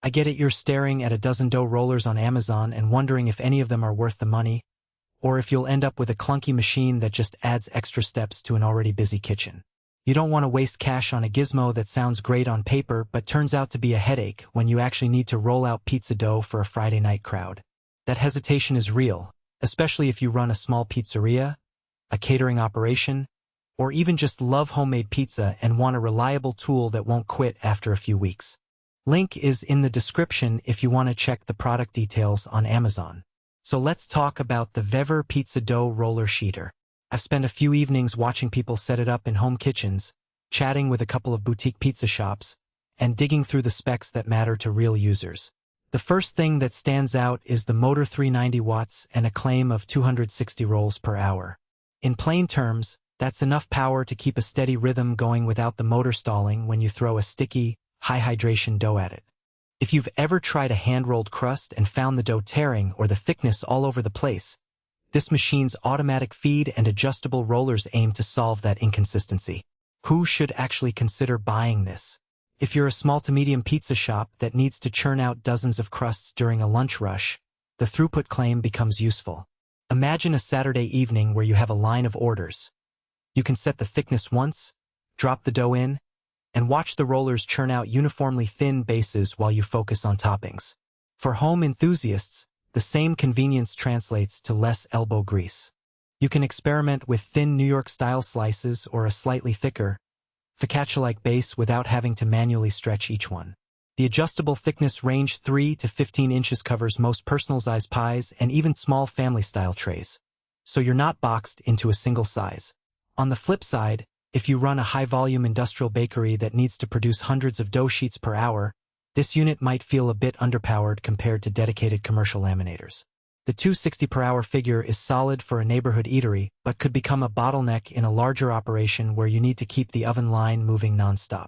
I get it, you're staring at a dozen dough rollers on Amazon and wondering if any of them are worth the money, or if you'll end up with a clunky machine that just adds extra steps to an already busy kitchen. You don't want to waste cash on a gizmo that sounds great on paper but turns out to be a headache when you actually need to roll out pizza dough for a Friday night crowd. That hesitation is real, especially if you run a small pizzeria, a catering operation, or even just love homemade pizza and want a reliable tool that won't quit after a few weeks. Link is in the description if you want to check the product details on Amazon. So let's talk about the VEVOR Pizza Dough Roller Sheeter. I've spent a few evenings watching people set it up in home kitchens, chatting with a couple of boutique pizza shops, and digging through the specs that matter to real users. The first thing that stands out is the motor, 390 watts and a claim of 260 rolls per hour. In plain terms, that's enough power to keep a steady rhythm going without the motor stalling when you throw a sticky, high-hydration dough at it. If you've ever tried a hand-rolled crust and found the dough tearing or the thickness all over the place, this machine's automatic feed and adjustable rollers aim to solve that inconsistency. Who should actually consider buying this? If you're a small to medium pizza shop that needs to churn out dozens of crusts during a lunch rush, the throughput claim becomes useful. Imagine a Saturday evening where you have a line of orders. You can set the thickness once, drop the dough in, and watch the rollers churn out uniformly thin bases while you focus on toppings. For home enthusiasts, the same convenience translates to less elbow grease. You can experiment with thin New York-style slices or a slightly thicker, focaccia-like base without having to manually stretch each one. The adjustable thickness range 3 to 15 inches covers most personal-sized pies and even small family-style trays. So you're not boxed into a single size. On the flip side, if you run a high-volume industrial bakery that needs to produce hundreds of dough sheets per hour, this unit might feel a bit underpowered compared to dedicated commercial laminators. The 260 per hour figure is solid for a neighborhood eatery, but could become a bottleneck in a larger operation where you need to keep the oven line moving nonstop.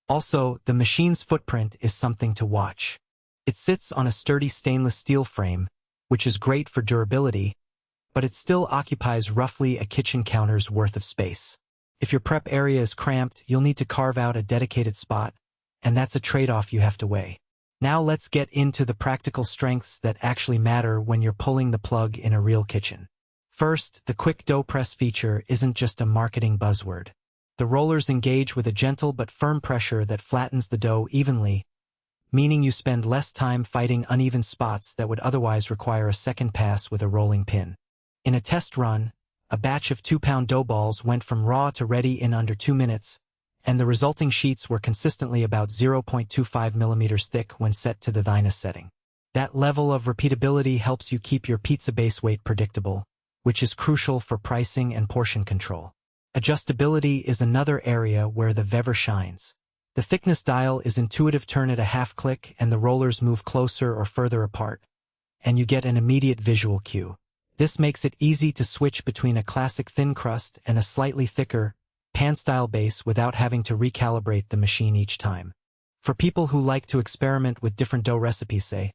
Also, the machine's footprint is something to watch. It sits on a sturdy stainless steel frame, which is great for durability, but it still occupies roughly a kitchen counter's worth of space. If your prep area is cramped, you'll need to carve out a dedicated spot, and that's a trade-off you have to weigh. Now let's get into the practical strengths that actually matter when you're pulling the plug in a real kitchen. First, the quick dough press feature isn't just a marketing buzzword. The rollers engage with a gentle but firm pressure that flattens the dough evenly, meaning you spend less time fighting uneven spots that would otherwise require a second pass with a rolling pin. In a test run, a batch of 2-pound dough balls went from raw to ready in under 2 minutes, and the resulting sheets were consistently about 0.25 millimeters thick when set to the thiness setting. That level of repeatability helps you keep your pizza base weight predictable, which is crucial for pricing and portion control. Adjustability is another area where the VEVOR shines. The thickness dial is intuitive. Turn at a half click and the rollers move closer or further apart, and you get an immediate visual cue. This makes it easy to switch between a classic thin crust and a slightly thicker, pan-style base without having to recalibrate the machine each time. For people who like to experiment with different dough recipes, say,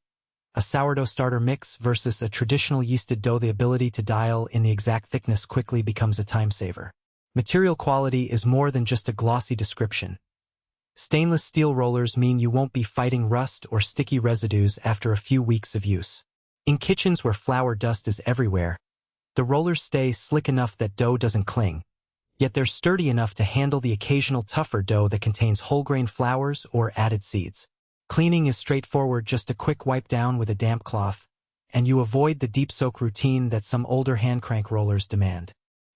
a sourdough starter mix versus a traditional yeasted dough, the ability to dial in the exact thickness quickly becomes a time saver. Material quality is more than just a glossy description. Stainless steel rollers mean you won't be fighting rust or sticky residues after a few weeks of use. In kitchens where flour dust is everywhere, the rollers stay slick enough that dough doesn't cling, yet they're sturdy enough to handle the occasional tougher dough that contains whole-grain flours or added seeds. Cleaning is straightforward, just a quick wipe down with a damp cloth, and you avoid the deep soak routine that some older hand crank rollers demand.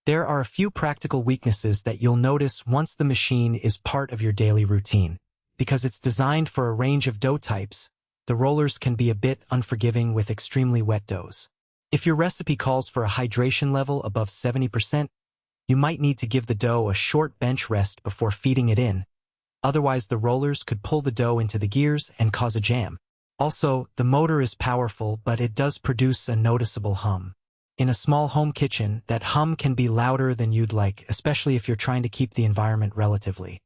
There are a few practical weaknesses that you'll notice once the machine is part of your daily routine. Because it's designed for a range of dough types, the rollers can be a bit unforgiving with extremely wet doughs. If your recipe calls for a hydration level above 70%, you might need to give the dough a short bench rest before feeding it in. Otherwise, the rollers could pull the dough into the gears and cause a jam. Also, the motor is powerful, but it does produce a noticeable hum. In a small home kitchen, that hum can be louder than you'd like, especially if you're trying to keep the environment relatively